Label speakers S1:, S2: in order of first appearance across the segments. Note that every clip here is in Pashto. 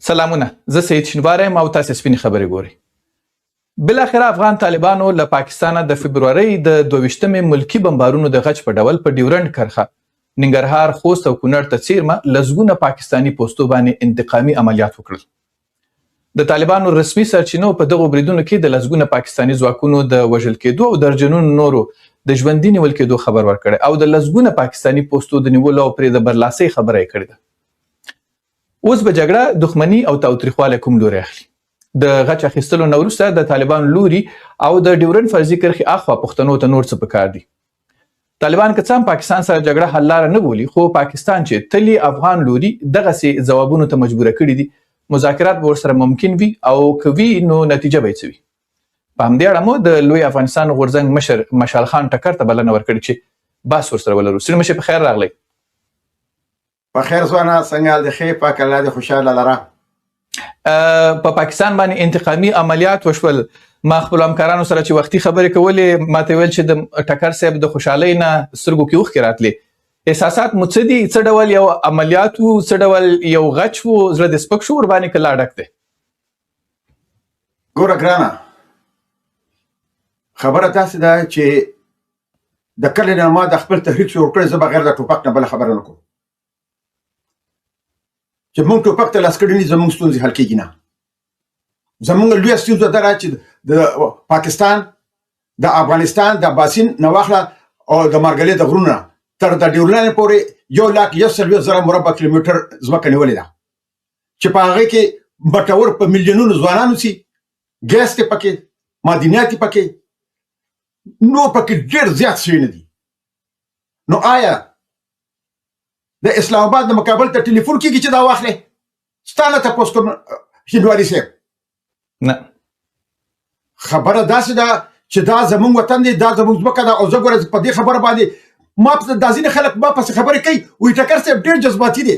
S1: سلامونه، زه سید شینواری یم او تاسو سپینې خبرې ګورئ. بالاخره افغان طالبانو له پاکستانه د فبرورۍ د 22مې ملکي بمبارونو د غچ په ډول په ډیورنډ کرښه ننګرهار، خوست او کونړ ته څیرمه لسګونه پاکستاني پوستو باندې انتقامي عملیات وکړل. د طالبانو رسمي سرچینو په دغو بریدونو کې د لسګونه پاکستاني ځواکونو د وژل کېدو او درجنونو نورو د ژوندي نیول کېدو خبر ورکړی او د لسګونه پاکستاني پوستو د نیولو او پرې د برلاسۍ خبره یې کړې ده. اوس به جګړه دښمني او تاوتریخوالی کوم لوري اخلي. د غچ اخیستلو نه وروسته د طالبانو لوري او د ډیورنډ فرضي کرښې اخوا پښتنو ته نور څه پکار دي. طالبان که څه هم پاکستان سره جګړه حل لاره نه بولي، خو پاکستان چې تل افغان لوري دغسې ځوابونو ته مجبوره کړي دي، مذاکرات به ورسره ممکن وي او که وي نو نتیجه به یې څه وي. په همدې اړه مو د لوی افغانستان غورځنګ مشر مشال خان ټکر ته بلنه ورکړې چې بحث ورسره ولرو. ستړي مشر، په خیر راغلی.
S2: په خیر ځوانه، څنګه حال دی؟ ښې، پاک الله دې خوشحاله لره.
S1: په پاکستان باندې انتقامي عملیات وشول. ما خپل همکارانو سره چې وختي خبرې کولې، ماته ویل چې د ټکر صاحب د خوشحالۍ نه سترګو کې اوښکې راتلې. احساسات مو څه دي؟ څه ډول یو عملیات و؟ څه ډول یو غچ و؟ زړه دې سپک شو ورباندې که لا ډک دی؟
S2: ګوره ګرانه، خبره داسې ده چې د کلي نه ما د خپل تحریک شروع کړی، زه بغیر د ټوپک نه بله خبره نه کوم. چې موږ ټوپک ته لاس کړي نه، زموږ ستونزې حل کېږي نه. زموږ لویه ستونزه دا ده چې د پاکستان، د افغانستان د باسین نه واخله او د مارګلې د غرونو نه تر د ډیورلینډ پورې 1,40,000 مربع کیلومتر ځمکه نیولې ده، چې په هغې کې بټور په میلیونونو ځوانانو سي، ګیس دی پکې، معدنیات دی پکې، نو پکې ډېر زیات شوي نه دي. نو آیا د اسلام آباد د مکابل ته ټلیفون کېږي چې دا واخلې؟ ستا نه تپوس کوم شینواري صاحب.
S1: نه،
S2: خبره داسې ده چې دا زموږ وطن دی، دا زموږ ځمکه ده. او زه ګوره په دې خبره باندې ما دا ځینې خلک ما پسې خبرې کوي، وایي ټکر صاحب ډېر جذباتي دی.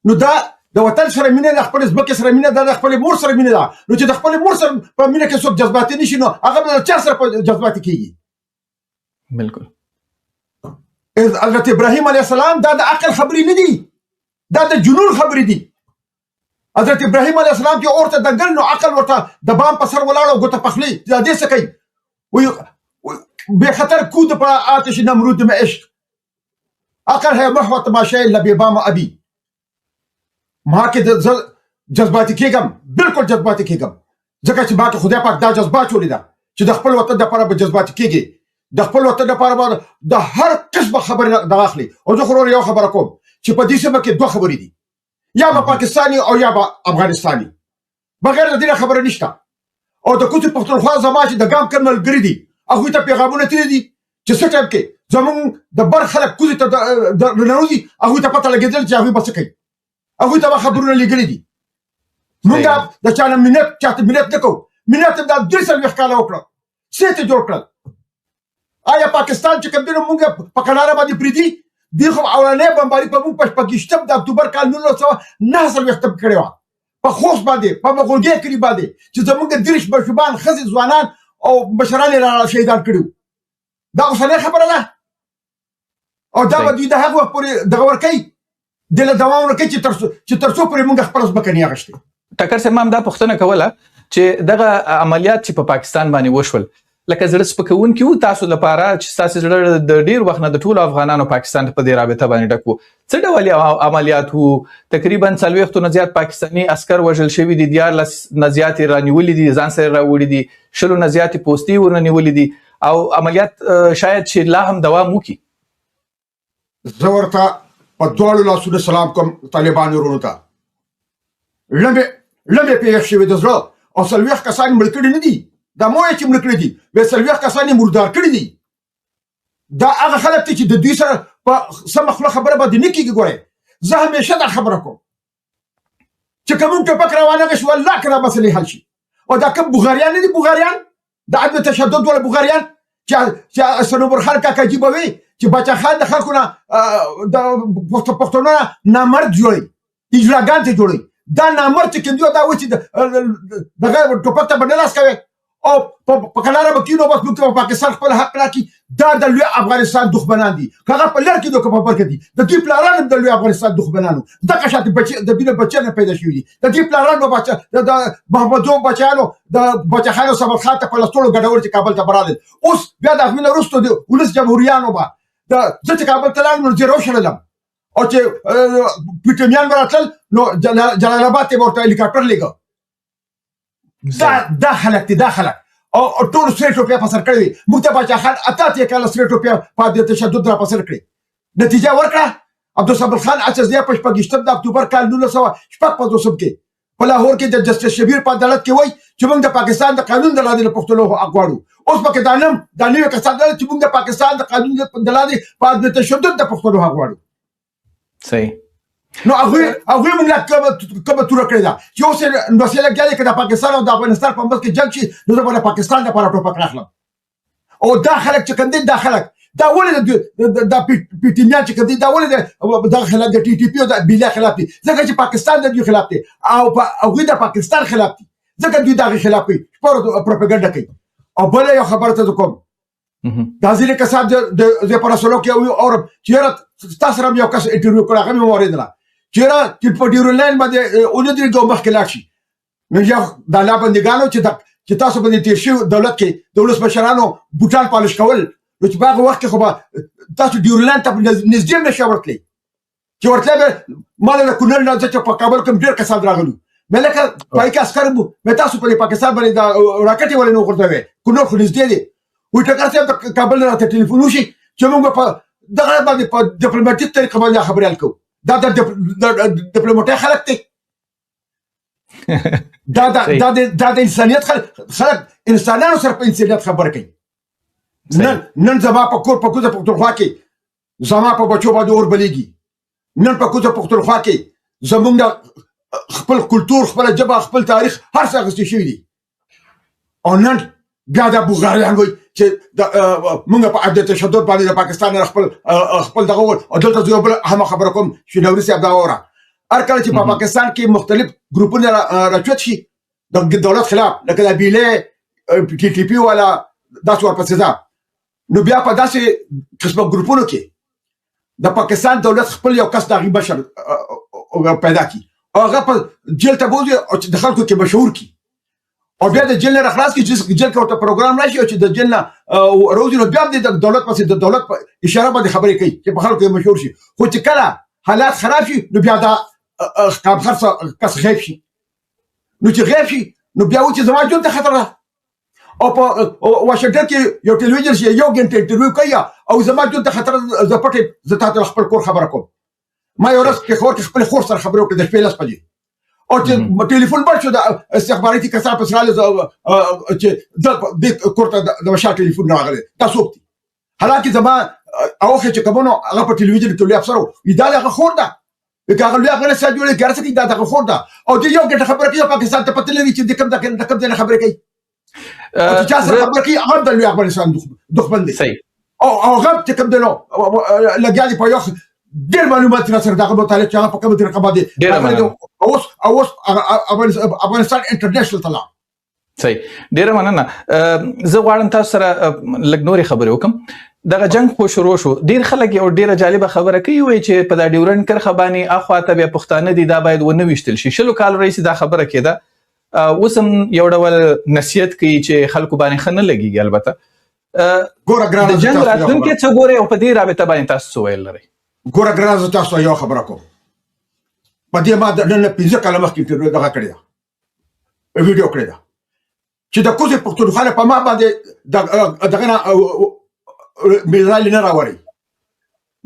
S2: نو دا د وطن سره مینه ده، خپلې ځمکې سره مینه ده، د خپلې مور سره مینه ده. نو چې د خپلې مور سره په مینه کې څوک جذباتي نه شي، نو هغه به د چا سره په جذباتي کېږي؟
S1: بالکل.
S2: حضرت ابراهیم علیه السلام دا د عقل خبرې نه دي، دا د جنون خبرې دي. حضرت ابراهیم علیه السلام چې اور ته دنګل، نو عقل ورته د بام په سر ولاړ او ګوته پخلی. دا دې څه کوي؟ بے خطر کود پر آتش نمرود میں عشق، عقل ہے محو تماشا لبیبام ابی. ما کې جذباتي کېږم، بالکل جذباتي کېږم، ځکه چې ما کې خدای پاک دا جذبه اچولې ده چې د خپل وطن دپاره به جذباتي کېږي، د خپل وطن دپاره به د هر قسمه خبرې دغه اخلي. او زه خو یو خبره کوم چې په دې سیمه کې دوه خبرې دي، یا به پاکستاني او یا به افغانستاني، بغیر د دې نه خبره نشته. او د کوڅې پښتونخوا زما چې د ګام کم ملګري دي، هغوی ته پیغامونه تللي دي چې څه ټایم کې زموږ د بر خلک کوڅې ته ننوځي، هغوی ته پته لګېدل چې هغوی به څه کوي، هغوی ته به خبرونه لېږلي دي. موږ د چا نه منت، چاته منت نه کوو. منت دا 43 کاله وکړه، څه ته جوړ کړل. آیا پاکستان چې کوم دی نو موږ په کناره باندې پرېږدي؟ دوی خو اولنۍ بمباري په موږ په 25 د اکتوبر کال 1949 کړې وه، په خوست باندې، په مغولګي کلي باندې، چې زموږ 30 ماشومان، ښځې، ځوانان او مشران یې را شهیدان کړي وو. دا اوسنۍ خبره ده؟ او دا به دوی د هغه وخت پورې دغه ورکوي، دې له دوام ورکوي چې تر څو پورې موږ خپله ځمکه نه اخیستې.
S1: ټکر صاحب، ما هم دا پوښتنه کوله چې دغه عملیات چې په پاکستان باندې وشول، لکه زړه سپکونکي وو تاسو لپاره چې ستاسې زړه د ډېر وخت نه د ټولو افغانانو پاکستان په دې رابطه باندې ډک وو. څه ډول عملیات وو؟ تقریبا 40 نه زیات پاکستاني عسکر وژل شوي دي، 14 نه زیاتې رانیولي دي، ځان سره راوړي دي، 20 نه زیاتې پوستې ورنه نیولي دي، او عملیات شاید چې لا هم دوام وکړي.
S2: زه ورته په دواړو لاسونو سلام کوم طالبانو وروڼو ته. لمې پېښ شوې د زړه، او 40 کسان یې مړه کړي نه دي، دا مو یې چې مړه کړي دي، بیا 40 کسان یې مردار کړي دي. دا هغه خلک دي چې د دوی سره په سمه خوله خبره باندې نه کېږي. ګورئ، زه همیشه دا خبره کوم چې که موږ ټوپک راوانغه شو، والله که دا مسلې حل شي. او دا کوم بوغاریان نه دي، بوغاریان د عدم تشدد والا بوغاریان چې صنوبر خان کاکاجي به وي چې باچا خان د خلکو نه د پښتنو نه نامرد جوړوي، اجراګان ته جوړوي. دا نامرد چې کوم دی دا وایي چې دغه ټوپک ته به نه لاس کوي، او په کلاره به کینو بس موږ ته پاکستان خپل حق راکړي. دا د لوی افغانستان دښمنان دي، هغه په لر کې دوی په بر کې دي. د دې پلاران د لوی افغانستان دښمنانو دغه شاته بچي د دې بچي نه پیدا شوي دي. د دې پلاران په بچا د محمدو بچانو د بچخانو سبب خاطر په لستوړو ګډول چې کابل ته برادل. اوس بیا د خپل وروسته د ولس جمهوریتانو با د ځکه کابل ته لاړم نو زیرو شلم او چې پټمیان براتل نو جلال آباد ته ورته هلیکاپټر لګا. دا خلک او ټول سټریټ روپیا په سر کړی. موږ ته بچا خان اته ته کله سټریټ روپیا په دې تشدد را په سر کړی. نتیجه ورکړه عبدالصبر خان اچزیا په 28 د اکتوبر کال 1955 کې په لاهور کې د جسټس شبیر په عدالت کې وای چې موږ د پاکستان د قانون د لاندې پښتنو حق غواړو. اوس پکې د نوې کسان چې موږ د پاکستان د قانون د لاندې په تشدد د پښتنو حق غواړو.
S1: صحیح.
S2: نو هغه موږ لا کومه تور کړی دا چې اوس نو سره لګیږي چې د پاکستان او د افغانستان په منځ کې جنگ شي نو د پاکستان لپاره ټوپک راخلم. او دا خلک چې کندې دا خلک دا ولې د پیټینیا چې کندې دا ولې د خلاف د ټي ټي پی او د بیلا خلاف دي ځکه چې پاکستان د دوی خلاف دي او هغه د پاکستان خلاف دي ځکه دوی دا خلاف کوي پروپاګاندا کوي. او بل یو خبره ته کوم دا ځینې کسان د پرسلو کې او چیرې تاسو سره یو کس انټرویو کړه هغه مې اوریدله چیرې چې په ډیورلاین باندې اولادې دوه مخ کې لاړ نو یو د لا بندګانو چې تاسو باندې تیر شي دولت کې د ولس مشرانو بوتان پالش کول نو چې باغ وخت کې خو تاسو ډیورلاین ته نږدې نشئ ورتلی چې ورتلی مال د کونړ نه چې په کابل کې ډېر کسان راغلو مې لکه پای کې عسکر مو مې تاسو په پاکستان باندې دا راکټي ولې نو ورته کونړ خو نږدې دي وي ټکر ته کابل راته ټلیفون وشي چې موږ په دغه باندې په ډیپلوماټیک طریقه باندې خبرې وکړو. دا د ډیپلوماټي خلک دي دا د انسانیت خلک انسانانو سره په انسانیت خبرې کوي. نن زما په کور په کوزه پښتونخوا کې زما په بچو باندې اور بلیږي. نن په کوزه پښتونخوا کې زمونږ خپل کلتور خپل ژبه خپل تاریخ هر څه اخیستل شوي دي. او نن بیا د بوغاریان وایي چې موږ په عدد تشدد باندې د پاکستان خپل دغه او دلته زه بل هم خبره کوم چې نوري صاحب دا وره هر کله چې په پاکستان کې مختلف ګروپونه راچوت شي د دولت خلاف لکه د بیله ټي ټي پی ولا داسې ورپسې ده نو بیا په داسې قسمه ګروپونو کې د پاکستان دولت خپل یو کس دغه بشر پیدا کی او هغه په جیل ته بوزي او د خلکو کې مشهور کی او بیا د جیل نه خلاص کی چې جیل کې ورته پروګرام راشي او چې د جیل نه روزي نو بیا د دولت پسې د دولت په اشاره باندې خبرې کوي چې په خلکو کې مشهور شي. خو چې کله حالات خراب شي نو بیا دا کام خرڅ کس غیب شي نو چې غیب شي نو بیا و چې زما جون ته خطر ده. او په واشنگټن کې یو ټلویزیون شي یو غنټه انټرویو کوي او زما جون ته خطر زپټه زته خپل کور خبره کوم. ما یو ورځ کې خپل خور سره خبرې وکړې د شپې لاس پدې او چې ټلیفون بند شو د استخباراتي کسان په سره چې د کوړه د وشا ټلیفون راغلی تاسو وختي حالانکه زما اوخه چې کومو هغه په ټلویزیون کې لوی افسر وي دا هغه خور ده هغه لوی هغه سره جوړه ګرځي دا هغه خور ده او د یو ګټه خبره کوي پاکستان ته پته لري چې د کوم د خبره کوي او چې تاسو خبره کوي هغه د لوی افغانستان دښمن دي. صحیح. او هغه چې کوم دنو لګیالي په یو ډېر معلومات را سره دغه مطالعه چې هغه په کومه طریقه باندې اوس افغانستان انټرنیشنل ته لاړ.
S1: صحیح. ډېره مننه. زه غواړم تاسو سره لږ نورې خبرې وکړم. دغه جنگ خو شروع شو ډېر خلک یو ډېره جالبه خبره کوي وایي چې په دا ډیورنډ کرښه باندې اخواته بیا پښتانه دي دا باید ونه ویشتل شي. 20 کال وروسته دا خبره کېده اوس هم یو ډول نصیحت کوي چې خلکو باندې ښه نه لګېږي. البته
S2: ګوره ګرانه
S1: د جنګ راتلونکي څه ګورئ او په دې رابطه باندې تاسو څه ویل لرئ؟
S2: ګوره ګرانه تاسو یو خبره کوم په دې ما د نن 15 کاله مخکې انټرویو دغه کړی ده ویډیو کړی ده چې د کوزې پښتونخوا په ما باندې دغه نه میرالي نه راوړي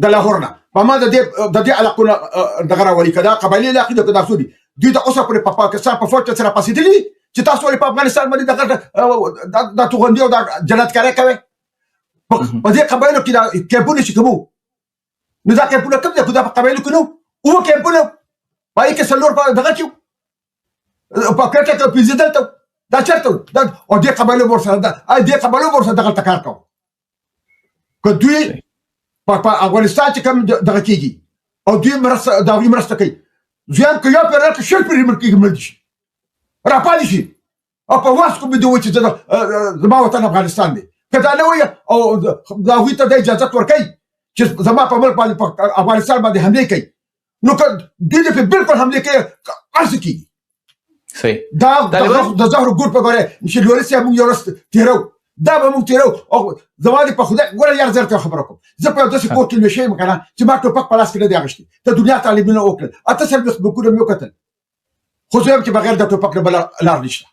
S2: د لاهور نه په ما د دې علاقو دغه راوړي کدا قبایلی علاقې د کدا سودي دوی د اوسه پر پاکستان په فوج سره پاسېدلي چې تاسو ولې په افغانستان باندې دغه د توغندي او د جنتکاري کوي په دې قبایلو کې د کېبونه چې کوم نو دا کېبونه کوم د قبایلو کې نو او کېبونه پای کې سلور په دغه کې په کټه کې پیزیدل ته دا چرته او دې قبایلو ورسره دا دې قبایلو ورسره دغه تکار کوي که دوی په افغانستان چې کوم دغه کېږي او دوی مرسته کوي ځم که یو پر راک شل پر مرکه مل شي را پاتې شي او په واسکو به دوی چې زما وطن افغانستان دی که دا نه وي او دا هغوی ته د اجازت ورکوي چې زما په ملک باندې په افغانستان باندې حملې کوي نو که دوی دې پرې بالکل حملې کوي هر څه کېږي
S1: صحیح
S2: دا د زهرو ګور په ګوره چې لوري صاحب موږ یو ورځ تېرو دا به موږ تېرو او زما دې په خدای ګوره یار زه درته خبره کوم زه په یو داسې کور کې لوی شوی یم که نه چې ما ټوپک په لاس کې نه دی اخیستی د دنیا تعلیمونه وکړل 78 بکونه مې وکتل خو زه یم چې بغیر د ټوپک نه بله لار نشته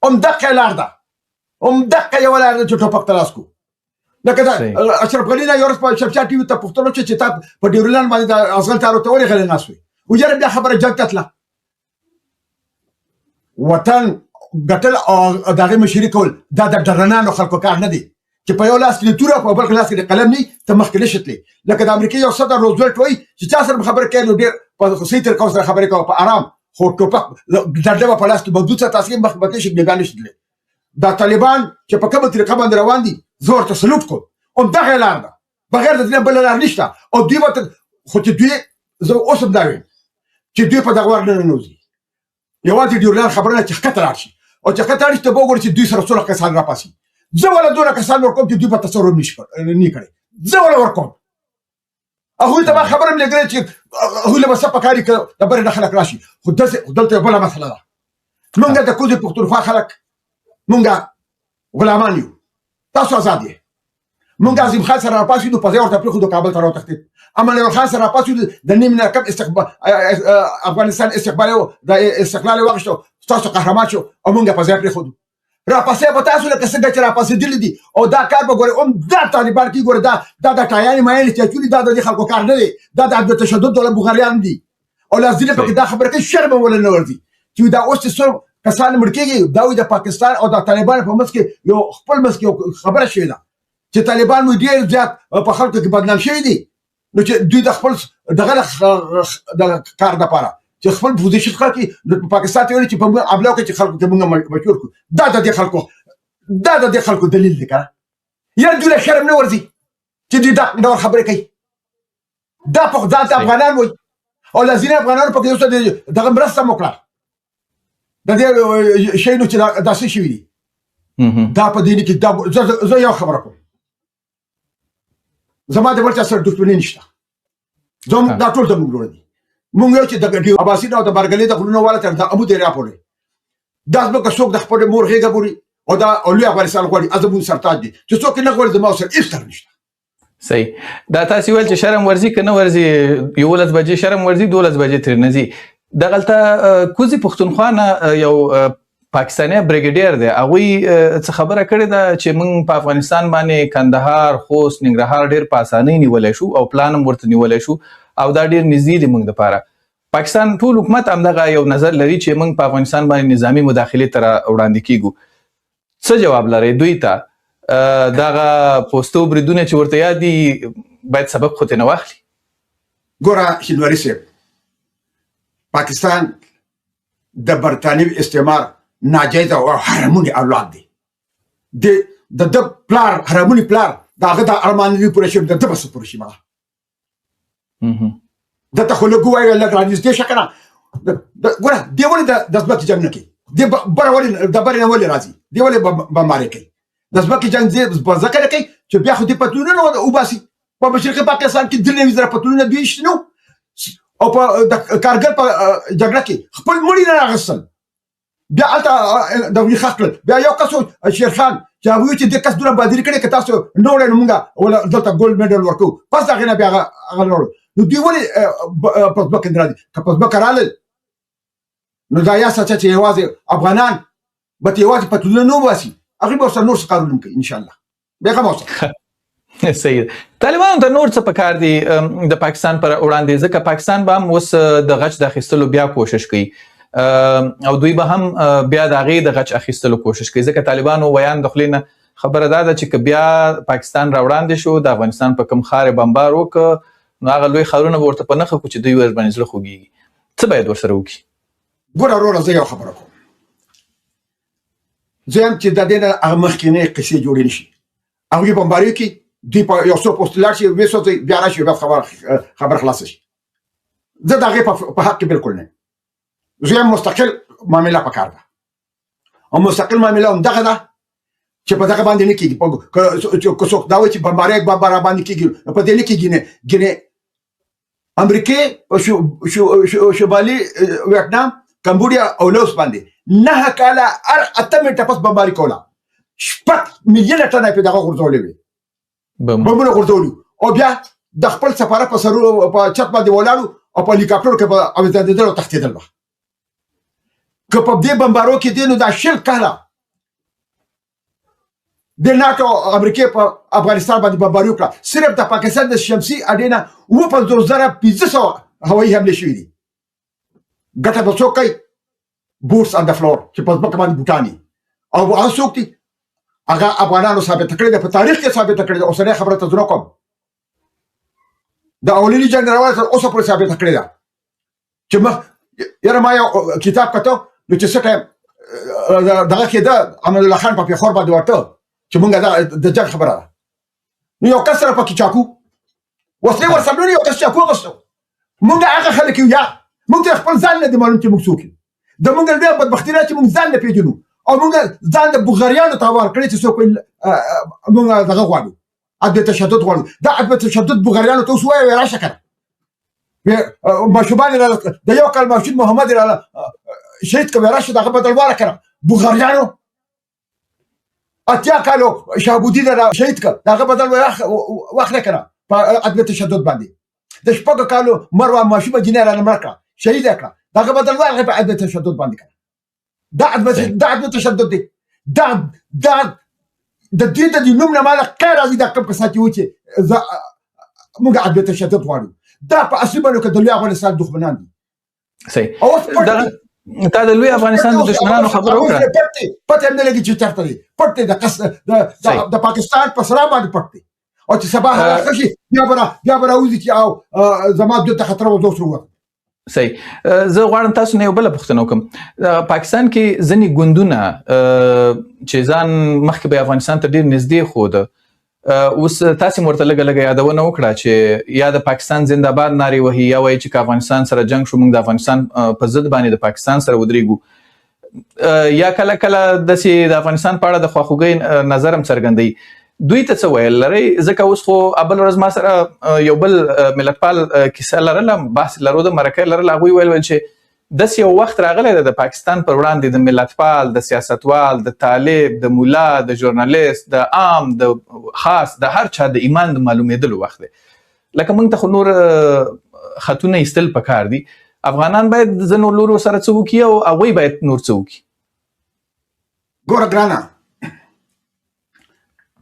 S2: همدقه لار ده همدقه یوه لار ده چې ټوپک ته لاس کړو لکه دا اشرف غني نه یو ورځ په شفشا ټي وي ته پوښتنه وشوه چې تا په ډیورلند باندې د افغان تارو ته ولې غلی ناست وې ویره بیا خبره جنګ ته تله وطن ګټل او د هغې مشري کول دا د ډرنانو خلکو کار نه دی چې په یو لاس کې د توره په بل لاس کې د قلم نه ته مخکې نشي تللی لکه د امریکا یو صدر روزولټ وایي چې چا سره خبرې کوي نو ډېر په صحیح طریقه سره خبرې کوه په آرام خو ټوپک ډډه به په لاس کې بندوق سره تاسې مخکې به تللی شي بېګا نشي تللی دا طالبان چې په کومه طریقه باندې روان دي زه ورته سلوټ کوم همدغه لار ده بغیر د دې نه بله لار نشته او دوی به خو چې دوی زه اوس هم دا وایم چې دوی په دغه ور نه ننوځي یوازې ډیورلند خبره نه چې ښکته لاړ شي او چې ښکته لاړ شي ته به وګورې چې دوی سره څومره کسان راپاسي زه وله دونه کسان ورکوم چې دوی په تصور نه کړی زه وله ورکوم هغوی ته ما خبره هم لېږلې چې هغوی له به څه پکار که د برې نه خلک راشي خو دلته یو بله مسله ده مونږ د کوزې پښتونخوا خلک مونږ غلامان یو تاسو آزاد یې مونږ عظیم خان سره راپاسېدو په ځای ورته پرېښودو کابل ته راوتښتېد امان الله خان سره راپاسېدو د نیم نه کم افغانستان استقبال د استقلال یې واخیستو ستاسو قهرمان شو او مونږ په ځای پرېښودو راپاسې به تاسو لکه څنګه چې راپاسېدلي دي او دا کار به ګورې عمده طالبان کې ګورې دا د ټایانې مایانې چې اچولي دا د دې خلکو کار نه دی دا د تشدد ډوله بوغاریان دي او لازلي پکې دا خبره کوي شرم هم ولې نه ورځي چې دا اوس چې څو کسان مړ کېږي دا وایي د پاکستان او د طالبانو په منځ کې یو خپل منځ کې یو خبره شوې ده چې طالبان مو ډېر زیات په خلکو کې بدنام شوي دي نو چې دوی د خپل دغه کار دپاره چې خپل پوزیشن ښه کړي په پاکستان ته ویلي چې په موږ ابلاو کړي چې خلکو ته موږ مشهور کړو دا د دې خلکو دلیل دی که نه یاره دوی له شرم نه ورځي چې دوی دا ډول خبرې کوي دا د افغانان وایي او له ځینې افغانانو پکې اوس دغه مرسته هم وکړه د دې شیانو چې دا څه شوي دي دا په دې کې زه یو خبره کوم زما د بل چا سره دښمني نشته دا ټول زموږ وروڼه دي مونږ یو چې د اباسین او د برګلې د غرونو والا تر د ابو دریا پورې دا ځمکه څوک د خپل مور غېږه بوري او دا لوی افغانستان غواړي زموږ سرتاج دي چې څوک نه غواړي زما سره هېڅ کار نشته
S1: صحیح دا تاسې ویل چې شرم ورځي که نه ورځي 11 بجې شرم ورځي 12 بجې ترې نه ځي دغلته کوزې پښتونخوا نه یو پاکستاني بریګیډیر دی هغوی څه خبره کړې ده چې موږ په افغانستان باندې کندهار خوست ننګرهار ډېر په اسانۍ نیولی شو او پلان هم ورته نیولی شو او دا ډېر نږدې دی موږ دپاره پاکستان ټول حکومت همدغه یو نظر لري چې موږ په افغانستان باندې نظامي مداخلې ته وړاندې کیږو څه جواب لرئ دوی ته دغه پوستو بریدونه چې ورته یاد دي باید سبب خو ترې نه واخلي
S2: ګوره شینواري صاحب پاکستان د برطانوي استعمار ناجایزه او حرمونی اولاد دی د ده پلار حرمونی پلار د هغه د ارمان نه پوره شوي د ده به څه پوره شي مړه دته خو لږ ووایه لږ رانږدې شه که نه ګوره دې ولې د ځمکې جنګ نه کوي دې د برې نه ولې راځي دې ولې بمبارۍ کوي د ځمکې جنګ دې ځکه نه کوي چې بیا خو دې پتلونونه وباسي په مشرقي پاکستان کې 93 پتلونه دوی ایستي نو او په د کارګل په جګړه کې خپل مړي نه راغستل بیا هلته د ویښه کړل بیا یو کس و شیرخان چې هغوی وایي چې دې کس دومره بهادري کړې که تاسو نه وړئ نو موږ دلته ګولډ میډل ورکوو پس د هغې نه بیا هغه نه وړو نو دوی ولې په ځمکه نه راځي که په ځمکه رالل نو دا یا سچه چې یوازې افغانان به یوازې پتلونه نه وباسي هغوی به ورسره نور څه کارونه هم کوي انشاءالله بېغمه اوسه
S1: صحیح طالبانو ته نور څه پکار دي د پاکستان پر وړاندې ځکه پاکستان به هم اوس د غچ د اخیستلو بیا کوشش کوي او دوی به هم بیا د هغې د غچ اخیستلو کوشش کوي ځکه طالبانو ویان د خولې نه خبره دا ده چې که بیا پاکستان راوړاندې شو د افغانستان په کوم ښار یې بمبار وکړه نو هغه لوی ښارونه به ورته په نښه کړو چې دوی ورباندې زړه خوږېږي څه باید ورسره وکړي
S2: ګوره وروره زه یو خبره کوم زه یم چې د دې نه هغه مخکینۍ قصې جوړې نه شي هغوی بمباري وکړي دوی په یو څو پوسټ لاړ شي ویې بیا راشي بیا خبره خلاصه شي زه د هغې په حق کې بلکل نه زه یم مستقل معامله پکار ده او مستقل معامله هم دغه ده چې په دغه باندې نه کېږي که څوک دا وایي چې بمبارۍ بمبار باندې کېږي په دې نه کېږي ګینې امریکې شمالي ویتنام کمبودیا او لاوس باندې 9 کاله هر 8 منټه پس بمباري کوله 6 میلیونه ټنه په دغه غورځولې وي بمونه غورځولو او بیا د خپل سفاره په سرو په چت باندې ولاړو او په هلیکاپټر کې په اوځندل او تختیدل به که په دې بمبارو کې دینو دا شل کاله د ناتو امریکای په افغانستان باندې بمباري وکړه صرف د پاکستان د شمسي اډینا 2500 هوایي حمله شوې دي ګټه به څوک کوي بوټس اون د فلور چې په ځمکه باندې بوټاني او هغه څوک دي هغه افغانانو ثابت کړی ده په تاریخ کې ثابت کړی ده اوسنۍ خبره ته ځنه کوم د اولینی جنگ روان تر اوسه پورې ثابت کړی ده چې یاره ما یو کتاب کتو نو چې څه ټایم دغه کې ده امان الله خان په پیښور باندې ورته چې مونږ د جنگ خبره ده نو یو کس سره پکې چاکو وسلې ورسره یو کس چاکو غوښتو مونږ هغه خلک یو یا مونږ خپل ځان نه دی معلوم چې مونږ څوک یو د مونږ ډېر بدبختي نه چې مونږ ځان نه پیژنو او مونږ ځان د بوغاریانو ته ورکړی چې څوک مونږ دغه غواړو عدم تشدد غواړو دا عدم تشدد بوغاریانو ته وسوي راشه کړه ماشومان د یو کال ماشوم محمد شهید کوي راشه دغه بدلواره کړه بوغاریانو اتیا کالو شهابودی را شهید کړه دغه بدل واخله کړه په عدم تشدد باندې د شپږ کالو مروه ماشوم جنرال امریکا شهید کړه دغه بدل واخله په عدم تشدد باندې کړه دا عدم تشدد دی دا د دې د نوم نه مال خیر ازي د کوم کسات یو چې موږ عدم تشدد غواړو دا په اصل باندې کده لوی افغانستان دښمنان دي
S1: صحیح دا د لوی افغانستان د دښمنانو خبره وکړه پته هم نه لګي چې چرته دي پټه د قصد د پاکستان په سره باندې پټه او چې سبا راخشي بیا راوځي چې او زما د خطر وځو شروع صحیح زه غواړم تاسو نه یو بل پوښتنه وکم پاکستان کې ځنی ګوندونه چې ځان مخکې به افغانستان ته ډیر نږدې خود اوس تاسو مرته لګه یادونه وکړه چې یا د پاکستان زنده‌باد ناري وهي یا وایي چې افغانستان سره جنگ شو موږ د افغانستان په ضد باندې د پاکستان سره ودرېګو یا کله د افغانستان په اړه د خواخوږۍ نظر هم څرګندوي دوی ته څه ویل لري ځکه اوس خو ابل ورځ ما سره یو بل ملتپال کیسه لرله بحث لرو د مرکه لرله هغوی ویل چې داسې یو وخت راغلی د پاکستان پر وړاندې د ملتپال د سیاستوال د طالب د مولا د ژورنالیست د عام د خاص د هر چا د ایمان د معلومېدلو وخت دی لکه موږ ته خو نور خطونه ایستل پکار دي افغانان باید ځنو لورو سره څه وکړي او هغوی باید نور څه وکړي
S2: ګوره ګرانه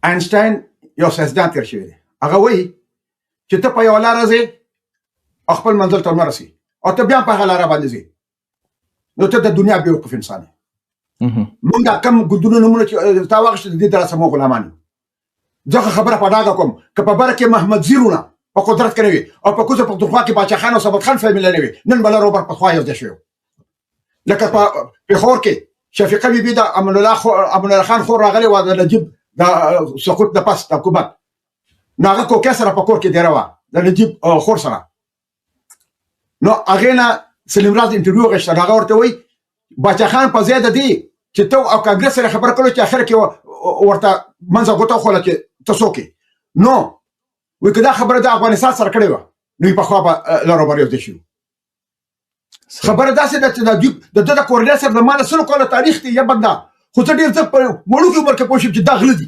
S2: اینشتاین یو سیاستدان تیر شوی دی هغه وایي چې ته په یوه لاره ځې خپل منزل ته ونه رسې او ته بیا په هغه لاره باندې ځې نو ته د دنیا بیوقوف انسان یې موږ دا کم ګوندونو نومونه چې تا واخیستل د دې ته راسمو غلامان یو ځکه خبره په ډاګه کوم که په بره کې محمد زیرونه په قدرت کې نه وي او په کوزه پښتونخوا کې باچا خان او صبت خان فامیله نه وي نن به لروبر پخوا یو ځای شوی لکه په پېښور کې شفیقه بیبي د امان الله خان خور راغلی و د نجیب د سقوط د پاس د حکومت نو هغه کوکه سره په کور کې دیره وه د نجیب خور سره نو هغې نه سلیم راز انټرویو غوښتل هغه ورته وایي باچا خان په ځای د دې چې ته او کانګرس سره خبره کړو چې اخر کې ورته منځه ګوته وخوله چې ته څوک یې نو وایي که دا خبره د افغانستان سره کړې وه نو پخوا به لروبر یو ځای شي خبره داسې ده چې د ده د کورنۍ سره د ما نه سلو کاله تاریخ دی یا بنده خو څه ډېر څه په وړوکي عمر کې پوه شم چې دا غله دي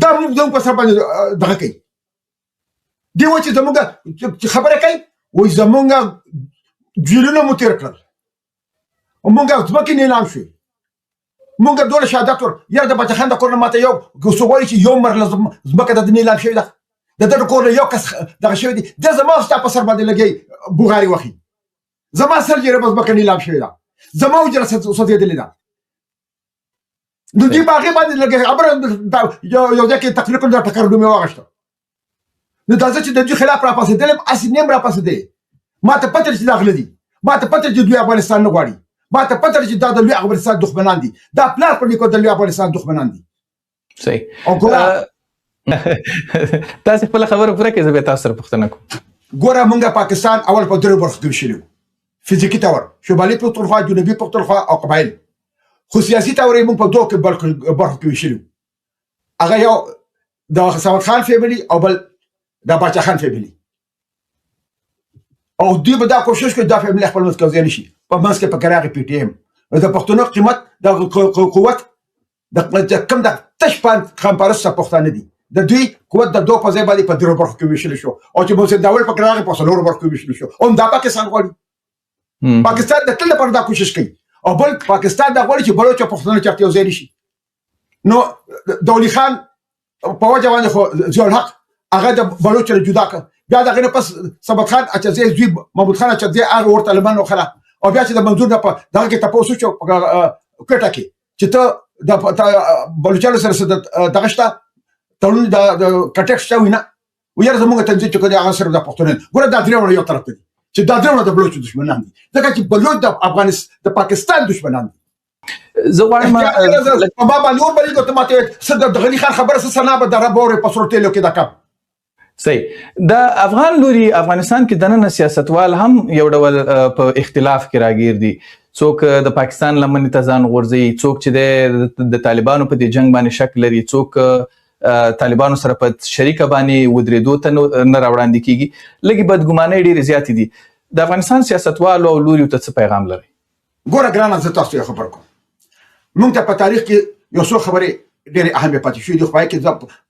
S2: دا موږ په سر باندې دغه کوي دې وایي چې زموږ خبره کوي وایي زموږ جیلونه مو تېر کړل موږ ځمکې نیلام شوې موږ دوله شهادت یاره د باچا خان د کور نه ماته یو څوک وایي چې یو مرله ځمکه د نیلام شوې ده د ده د کور نه یو کس دغه شوی دی ده زما ستا په سر باندې لګی بوغاري وخي زما سر جره په ځمکه نیلام شوې ده زما وجره سوځېدلې ده نو دې په هغې باندې لګی خبره یو ځای کې تقریر کړم دا ټکر ډومې واغېسته نو دا زه چې د دوی خلاف راپاڅېدلم هسې نیم راپاڅېدی ما ته پته چې دا غله دي ما ته پته چې دوی افغانستان نه غواړي ما ته پته چې دا د لوی افغانستان دښمنان دي دا پلار په نیکو د لوی افغانستان دښمنان دي
S1: صحیح تاسو خپل خبره پوره کړئ زه به تاسو سره پوښتنه کوم
S2: ګوره موږ پاکستان اول په درې برخو کې ویشلي فزیکي طور شمالي پښتونخوا جنوبي پښتونخوا او قبایل خو سیاسي تورې موږ په دوه کې برخو کې ویشلو. هغه یو د سعود خان فیملی او بل د باچا خان فیملی، او دوی به دا کوشش کوي دا فیملی خپل منځ کې ځای نشي. په منځ کې په کراغه پی ټی ایم د پښتونو قیمت د قوت د کم د تش پان خمپارس پښتانه دي، د دوی قوت د دوه په ځای باندې په درو برخو کې ویشل شو، او چې موږ داول په کراغه په څلورو برخو کې ویشل شو. او دا پاکستان غواړي، پاکستان د تل لپاره دا کوشش کوي، او بل پاکستان دا غواړي چې بلوچ او پښتانه چرته یو ځای نشي. نو دولي خان په وجه باندې خو ضیاء الحق هغه د بلوچ له جدا کړ، بیا دغه نه پس صبت خان اچځي زوی محمود خان اچځي هغه ورته لمنو خلا، او بیا چې د منظور نه په دغه کې تاسو چې کټه کې چې ته د بلوچستان سره دغه شته تړون د کټکس چا وینا وير زموږ تنظیم چې کوي هغه سره د پښتون ګوره دا درېونه یو طرف دي چې دا درېونه د بلوچ دشمنان دي، ځکه چې بلوچ د افغانستان د پاکستان دشمنان دي.
S1: زه غواړم
S2: په بابا نور بلی کوته ماته صد د غنی خان خبره سنا به در بورې پسورتلو کې دا کپ
S1: صحیح. د افغان لوري افغانستان کې دننه سیاستوال هم یو ډول په اختلاف کې راګیر دي، څوک د پاکستان لمنې ته ځان غورځي، څوک چې د طالبانو په دې جنگ باندې شک لري، څوک طالبانو سره په شریکه باندې ودرېدو ته نه راوړاندې کیږي. لږې بدګمانۍ ډېرې زیاتې دي. د افغانستان سیاستوالو او لوري ته څه پیغام لري؟
S2: ګوره ګرانه زه تاسو ته خبر کوم، موږ ته په تاریخ کې یو څو خبرې ډېرې اهمه پاتې شوې دي، خو پای کې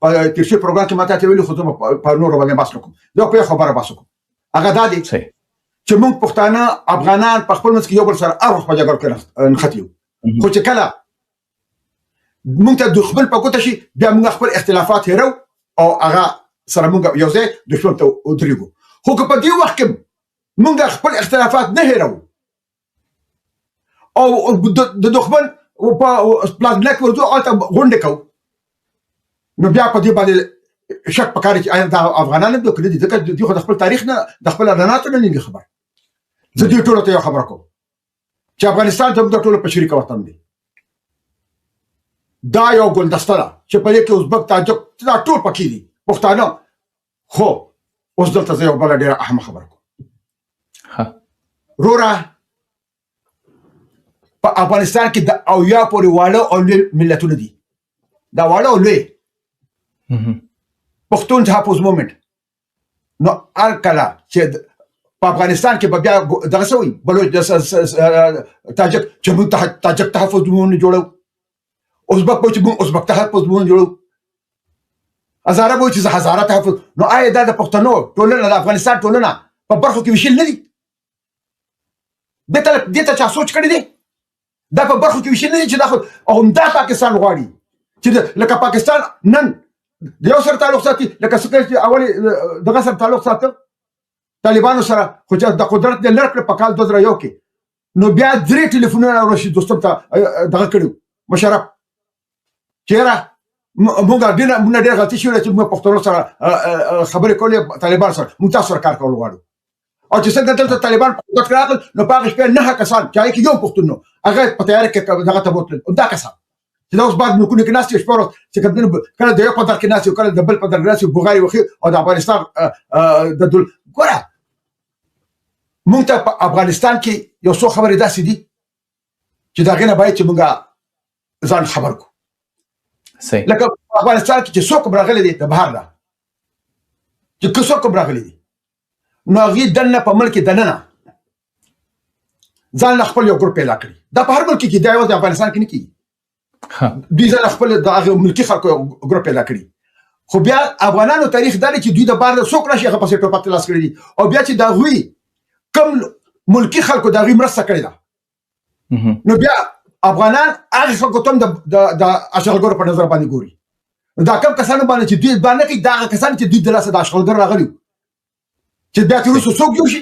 S2: په تیرشي پروګرام کې ماته ویلي، خو زه په نورو باندې بحث کوم. زه په خبره بحث کوم، هغه دا دی چې موږ پښتانه افغانان په خپل منځ کې یو بل سره اړخ په جګړه کې نښتیو، خو چې کله موږ ته دښمن په ګوته شي بیا موږ خپل اختلافات هېرو او هغه سره موږ یو ځای دښمن ته ودرېږو. خو که په دې وخت کې موږ خپل اختلافات نه هېرو او د دښمن په پلازمینه کې ورځو هلته غونډې کوو، نو بیا په دې باندې شک پکار چې آیا دا افغانان دي کړي دي، ځکه دوی خو د خپل تاریخ نه د خپل عنعناتو نه نه خبر. زه دې ټولو ته یو خبره کوم چې افغانستان زموږ د ټولو په شریکه وطن دی، دا یو ګلدسته ده چې په دې کې ازبک تاجک دا ټول پکې دي پښتانه. خو اوس دلته زه یو بله ډېره اهمه خبره کوم وروره، په افغانستان کې د اویا پورې واړه او لوی ملتونه دي، دا واړه او لوی پښتون تحفظ مومنت. نو هر کله چې په افغانستان کې به بیا دغه څه وي بلوچ تاجک چې موږ تاجک تحفظ مومنت جوړو، ازبک به چې موږ ازبک تحفظ مومنت جوړو، هزاره به چې هزاره تحفظ. نو آیا دا د پښتنو ټولنه د افغانستان ټولنه په برخو کې ویشل نه دي؟ دې ته چا سوچ کړی دی؟ دا په برخو کې ویشل نه دي چې دا خو همدا پاکستان غواړي چې لکه پاکستان نن د یو سره تعلق ساتي، لکه څنګه چې اولي دغه سره تعلق ساتل طالبانو سره، خو چې د قدرت د لړ په کال 2001 کې نو بیا درې ټلیفونونه راشي دوستم ته دغه کړو مشرف چیرې موږ ډېر غلطي شوې چې موږ پښتنو سره خبرې کولې، طالبان سره موږ تاسو سره کار کول غواړو. او چې څنګه دلته طالبان په قدرت کې راغلل نو په هغه شپه 9 کسان چې هغه کې یو پښتون نو هغه په تیار کې دغه ته بوتل، دا کسان چې دا اوس بعد ملکونه کې ناست شپور چې کله د یو په در کې ناست کله د بل په در کې ناست بوغاري وخی او د افغانستان د دل ګوره موږ ته په افغانستان کې یو څو خبرې داسې دي چې دا غنه باید چې موږ ځان خبر کو.
S1: صحیح.
S2: لکه افغانستان کې چې څوک راغلي دي د بهر نه چې څوک راغلي دي نو هغه دنه په ملک دننه ځان خپل یو ګروپ پیدا کړی، دا په هر ملک کې دی، یوازې افغانستان کې نه کیږي. دوی ځان خپل د هغه ملکی خلکو ګروپ پیدا کړی، خو بیا افغانانو تاریخ دا چې دوی د بار څوک راشي هغه پسې ټوپک لاس کړی دي، او بیا چې دا غوي کم ملکی خلکو دا غوي مرسته کړی ده، نو بیا افغانان هغه خلکو ته د اشغالګرو په نظر باندې ګوري. دا کم کسانو باندې چې دوی باندې کې دا کسان چې دوی د لاسه د اشغالګر راغلي چې بیا چې روسو څوک جوړ شي،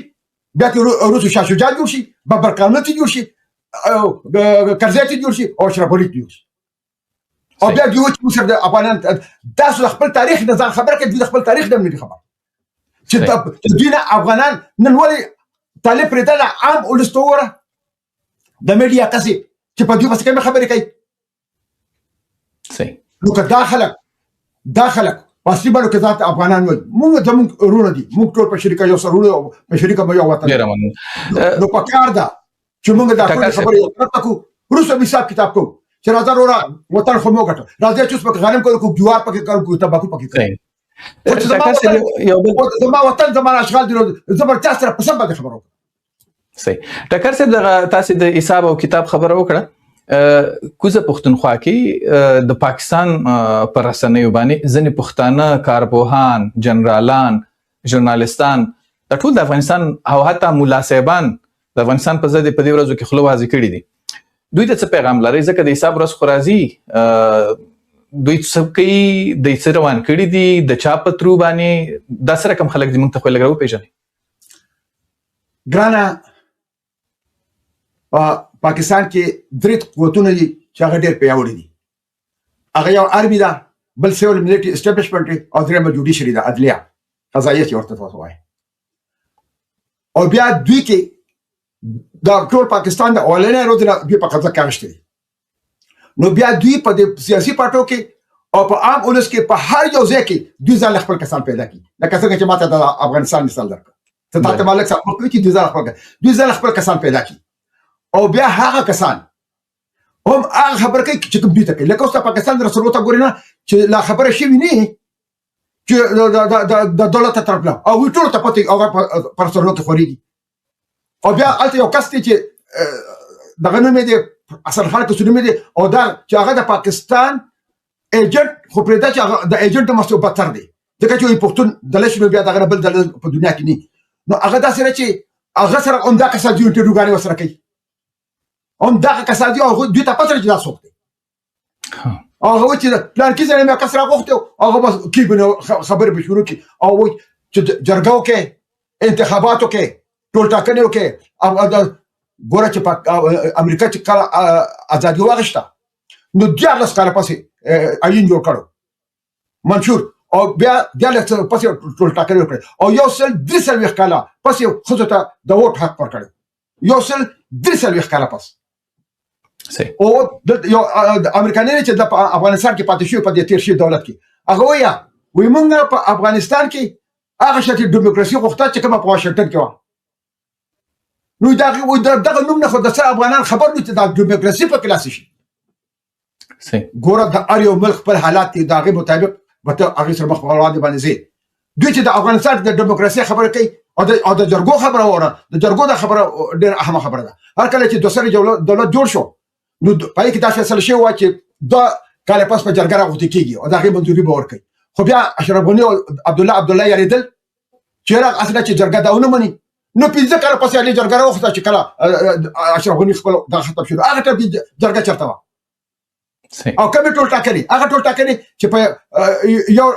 S2: بیا چې روسو شاه شجاع جوړ شي، بابر قانوني جوړ شي، کرزی جوړ شي او اشرف غنی جوړ شي، او بیا دوی چې موږ د افغانان تاسو خپل تاریخ نه ځان خبر کړئ، دوی خپل تاریخ نه لري خبر چې دوی نه افغانان نن ولې طالب پرېدل عام ولستوره د میډیا قصې چې په دوی بس کوم خبرې کوي.
S1: صحیح.
S2: نو که دا خلک اصلي باندې کې ذات افغانان وي، موږ زموږ ورونه دي، موږ ټول په شریکه یو سره ورونه په شریکه یو وطن. نو په کار ده چې موږ دا ټول خبرې وکړو وروسته به حساب کتاب کوو چې راځه وروره وطن خو مو ګټه راځه چې اوس پکې غنم کوو کوو جوار پکې کوو تمباکو پکې کوو زما وطن زما اشغال دي زبردست سره په سم باندې خبرو
S1: صحیح ټکر صاحب دغه تاسو د حساب او کتاب خبره وکړه کوزه پښتونخوا کې د پاکستان پر رسنیو باندې ځنې پښتانه کارپوهان جنرالان ژورنالستان د ټول د افغانستان او حتی ملا صاحبان د افغانستان په ضد په دې ورځو کې خلو وازی کړي دي دوی ته څه پیغام لري ځکه د حساب ورځ خو راځي دوی څه کوي د څه روان کړي دي د چا په ترو باندې دا سره کم خلک دي موږ ته خو لګرو پیژني
S2: ګرانه پاکستان کې درې قوتونه دي چې هغه ډېر پیاوړي دي هغه یو آرمي ده بل سیول ملټري اسټابلیشمنت او درېمه جوډیشري ده عدلیه قضایه چې ورته تاسو وایي او بیا دوی کې دا ټول پاکستان د اولنې روزنه دوی په قضا کې راځي نو بیا دوی په سیاسي پارټو کې او په عام ولس کې په هر یو ځای کې دوی ځان خپل کسان پیدا کړي لکه څنګه چې ماته د افغانستان مثال درکړ ته تاسو مالک صاحب په کې دوی ځان خپل کسان پیدا کړي او بیا هغه کسان هم هغه خبر کوي چې کوم دي ته کوي لکه اوس پاکستان رسول ته ګورینه چې لا خبره شي نه چې د دولت طرف لا او ټول ته پته هغه پر سره کې خوريږي او بیا الته یو کس چې دغه نوم دی اصل خلک سنوم دي او دا چې هغه د پاکستان ایجنټ خو پرېدا چې د ایجنټ مسو بتر دی ځکه چې پښتون د لښنو بیا دغه بل د په دنیا کې نه نو هغه داسې چې هغه سره هم دا کسان دی ته روغاني وسره کوي هم دا کسان دی او دوی ته پته چې دا څوک دی هغه چې پلان کې ځنه مې کسره غوښته هغه بس کې بنو خبر به شروع کی او چې جرګاو کې انتخاباتو کې ټول ټاکنو کې ګوره چې امریکا چې کله ازادي واغشته نو 14 کال پسې عین جوړ کړو منشور او بیا 14 پسې ټول ټاکنو کړ او یو سل 3 کال پسې خو ته د ووټ حق پر کړو یو سل 3 کال پسې او یو امریکایان چې د افغانستان کې پاتې شو په دې تیر شي دولت کې هغه وایي موږ په افغانستان کې هغه شته دیموکراسي غوښتل چې کومه په واشنگټن کې و نو دغه نوم نه خو د افغانان خبر نو چې د دیموکراسي په کلاس شي ګوره د اړیو ملک پر حالات دغه مطابق به هغه سره مخ په وړاندې باندې زی دوی چې د افغانستان د دیموکراسي خبره کوي او د جرګو خبره وره د جرګو د خبره ډېر اهمه خبره ده هر کله چې دوسری دولت جوړ شو نو پای کې دا فیصله شوی و چې دا کله پس په جرګه راغوتی کیږي او دغه منځوري به ورکړي خو بیا اشرف غنی او عبدالله یریدل چې راغ اصله چې جرګه داونه مني نو 15 کال پسې علي جرګه راوخته چې کله اشرف غنی خپل د ختم شو هغه ته جرګه چرته و او کوم ټول ټاکني هغه ټول ټاکني چې په یو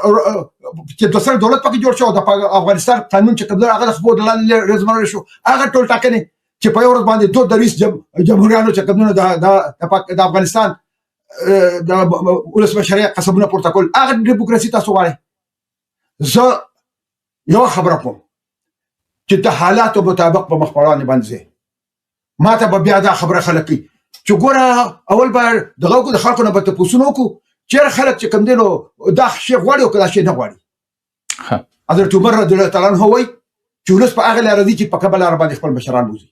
S2: چې دوسر دولت پکې جوړ شو د افغانستان قانون چې کله هغه خپل د رزمر شو هغه ټول ټاکني چې په یو ورځ باندې دوه د رئیس جمهوریتونو چې کومونه د افغانستان د ولسمشرۍ قسمونه پروتوکول هغه دیموکراسي تاسو وایي زه یو خبره کوم چې د حالاتو مطابق په مخبرانه باندې ماته به بیا دا خبره خلک چې ګوره اول به دغه د خلکو نه به تاسو نو کو چې خلک چې کوم دینو دا شی غواړي او کله شی نه غواړي حضرت عمر رضی الله تعالی عنہ وایي چې ولس په هغه لار دي چې په قبل عرب باندې خپل مشران بوزي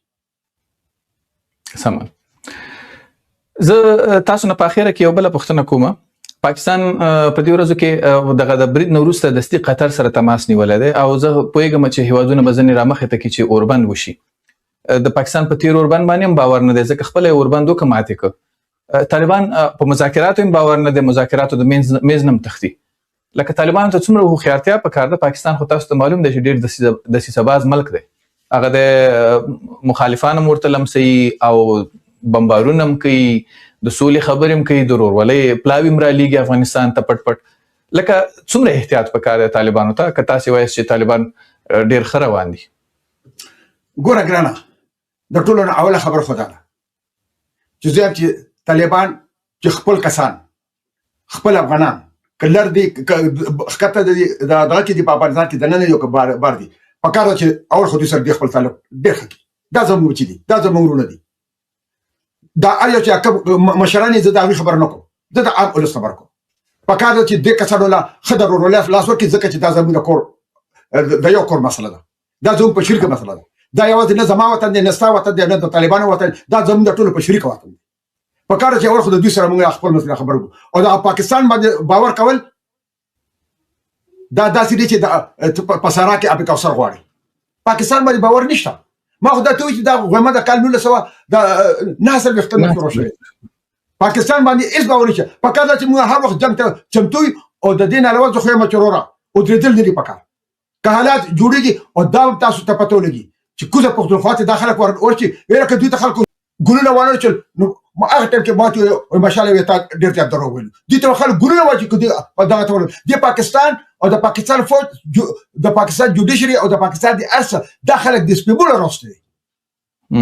S1: سمون زه تاسو نه په اخره کې یو بل پوښتنه کوم پاکستان په دې ورځو کې دغه د برید نوروسته دستي قطر سره تماس نیولای دی او زه پوهیږم چې هیوادونه بزنې رامخې ته کې چې اوربند وشي د پاکستان په تیر اوربند باندې باور نه دی ځکه خپل اوربند وکماته ک طالبان په مذاکراتو هم باور نه دی مذاکراتو د میزنم تختی لکه طالبان ته څومره خو خیارتیا په کار د پاکستان خو تاسو ته معلوم دی چې ډیر د سیسباز ملک دی هغه د مخالفانو مرتلم سي او بمبارونم کوي د سولې خبرم کوي د ورولې پلاوی مراليږي افغانستان ته پټ پټ لکه څومره احتیاط وکړي طالبانو ته کته سی وایي چې طالبان ډیر خروان دي
S2: ګوره ګرانه د ټولو اوله خبر خدا ده چې طالبان چې خپل کسان خپل افغانان کلر دي خطه دي دغه کې د افغانستان کې دنه یو بار دي پکاره چې اول خو دې سره د خپل طالب ډېر خکې دا زموږ چې دي دا زموږ ورونه دي دا اړ چې مشران زه دا خبر نه کوم دا عام ولس خبر کوم پکاره چې د کسانو لا خدر ورولې لاس ورکې ځکه چې دا زموږ کور د یو کور مسله ده دا زموږ په شرکت مسله ده دا یوازې نه زما وطن دی نه ستا وطن دی نه د طالبانو وطن دا زموږ د ټولو په شریک وطن دی په کار چې ورخه د دوی سره موږ خپل مسله خبرو او د پاکستان باندې باور کول دا داسې دي چې د پسارا کې ابي کوثر غواړي پاکستان باندې باور نشته ما خو دا ته چې دا غومه د کال 1900 د ناسل وختونه شروع شوه پاکستان باندې هیڅ باور نشته په کار چې موږ هر وخت جنگ ته چمتو او د دین علاوه خو یې مچرورا او درېدل لري پکار که حالات جوړيږي او دا تاسو ته پته ولګي چې کوزه پښتونخوا ته داخله ورچی ویره کې دوی ته خلکو ګلونه وانه چل نو ما هغه ټیم کې ماته او ماشاءالله وتا ډېر ته درو ویل دي ته خلک ګلونه واچي کدي په دغه ټول دی پاکستان او د پاکستان فوج د پاکستان جوډیشري او د پاکستان د ارس داخله د سپیبول راستي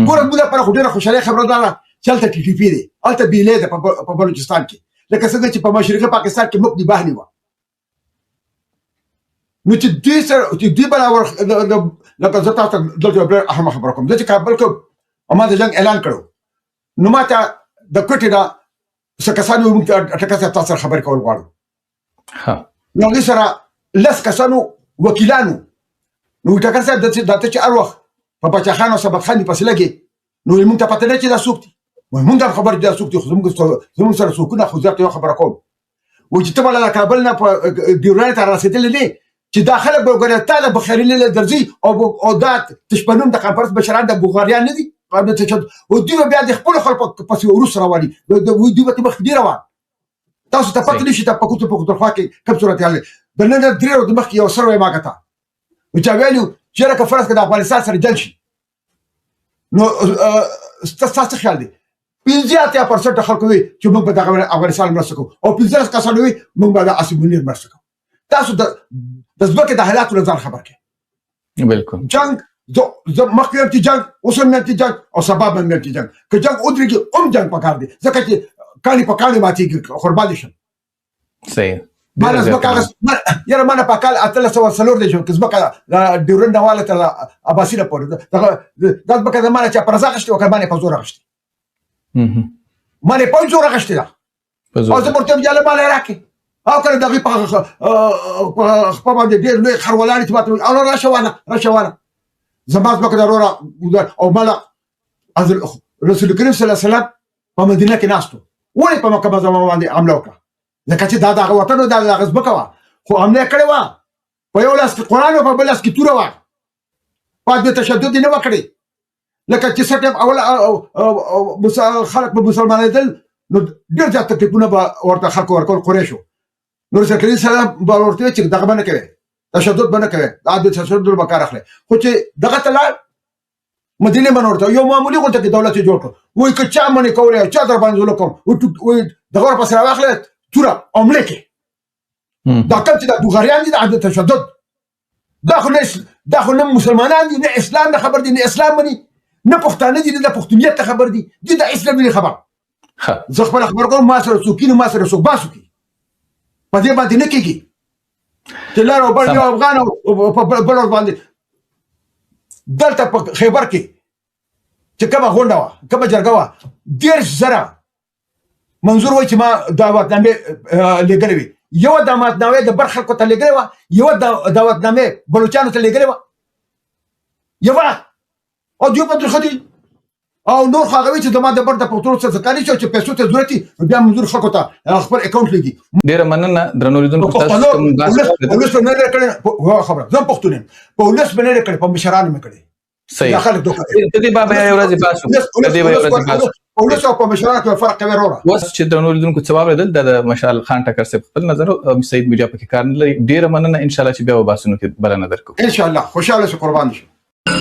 S2: ګوره موږ په خوډه خوشاله خبره ده چلته ټي ټي پی دی الته بیلې ده په بلوچستان کې لکه څنګه چې په مشرقي پاکستان کې مقدي باهني و نو چې دې سره چې دې بل لکه زه تاسو دلته بل اهم خبره کوم چې کابل کې اما د جنگ اعلان کړو نو ماته د کوټې دا څه کسانو موږ ټکه تاسو خبر کول غواړو ها نو دې سره لس کسانو وکیلانو نو ټکه څه د چې اروخ په بچخانو سبق خاني پسله کې نو موږ ته پته نه چې دا سوکتي موږ خبر دي سوکتي خو موږ سره سوکونه خو ځکه یو خبره کوم و چې ته بل کابل نه په ډیورنډ ته رسیدلې نه چې داخله بلګریا ته د بخاري له درځي او دا تشپنوم د کنفرانس بشران د بوغاریان نه دي قابل ته او دوی بیا د خپل خلکو پسې ورس رواني دوی به مخ دی روان تاسو ته پته نشي ته په کوټه خوا کې کوم صورت حال د نن درې ورځې مخکې یو سره ما کته و چې ویلو چې راکه فرض کړه افغانستان سره جنگ شي نو تاسو خیال دي 50% خلکو وي چې موږ په دغه افغانستان مرسته کوو او 50 کسان وي موږ به د اسمونیر مرسته کوو تاسو د ځمکې د حالاتو له ځان خبر کې
S1: بالکل
S2: جنگ زه مخکې ته جنگ اوس هم ته جنگ او سبب هم ته جنگ که جنگ ودرېږي جنگ پکار دی ځکه چې کالي په کالي ماتېږي قرباني شم
S1: صحیح
S2: مالا ځمکه یاره مانه په کال 1304 دی چې ځمکه ډیورنډ حواله ته اباسي نه پورې دا ځمکه د مانه چې پر ځای غشتي او کله مانه په زور غشتي مانه په زور غشتي دا او زه مرته بیا له مانه راکې او کله دغه په خپل باندې ډېر لوی خرولانې ته ماته او راشوانه زما ځمکه ضروره او مالا رسول کریم صلی الله علیه وسلم په مدینه کې ناستو ولې په مکه مزمه باندې حمله وکړه ځکه چې دا دغه وطن د دغه ځمکه وه خو حمله کړې وه په یو لاس کې قرآن او په بل لاس کې توره وه په تشدد نه وکړي لکه چې څه ټایم اول خلک په مسلمانېدل نو ډېر زیات تکلیفونه به ورته خلکو ورکول قریشو نو رسول کریم صلی الله علیه وسلم به ورته چې دغه به نه کوي تشدد به نه کوي دا د تشدد به کار اخلي خو چې دغه ته لاړ مدینه باندې ورته یو معمولی غونډه کې دولت جوړ کړ وایي که چا منې کولی چا در باندې ظلم کوم وایي دغه ورپسې راواخلې توره عمله کې دا کوم چې د بوغاریان دي د تشدد دا خو نه مسلمانان دي نه اسلام نه خبر دي نه اسلام مني نه پښتانه دي نه پښتونیت ته خبر دي دي د اسلام نه خبر زه خپل خبر کوم ما سره څوکینو ما سره څوک باسو کی په دې باندې نه کېږي چې لار او بل یو افغان او په بل باندې دلته په خیبر کې چې کومه غونډه وه کومه جرګه وه 10,000 منظور وایي چې ما دعوتنامې لېږلې وي یوه دعوتنامې د بر خلکو ته لېږلې وه یوه دعوتنامې بلوچانو ته لېږلې وه یوه او دوی په درخه دي او نور خو هغه وي چې زما د بر د پښتنو څخه زکاري شو چې پیسو ته ضرورت وي بیا منظور خلکو ته خپل اکاونټ لګي
S1: ډېره مننه درنو لیدونکو تاسو کوم
S2: ولس نه لري خبره زه پښتون یم په ولس باندې لري په مشرانو مې کړي
S1: صحیح
S2: خلک دوه
S1: د دې بابا یو ورځ باسو د دې یو ورځ باسو
S2: ولس او په مشرانو کې فرق کوي وروره
S1: اوس چې درنو لیدونکو څه واورېدل د مشال خان ټکر صاحب خپل نظر او سید میډیا پکې کار نه لري ډېره مننه ان شاء الله چې بیا وباسو نو کې بل نظر کوو
S2: ان شاء الله خوشاله شو قربان شي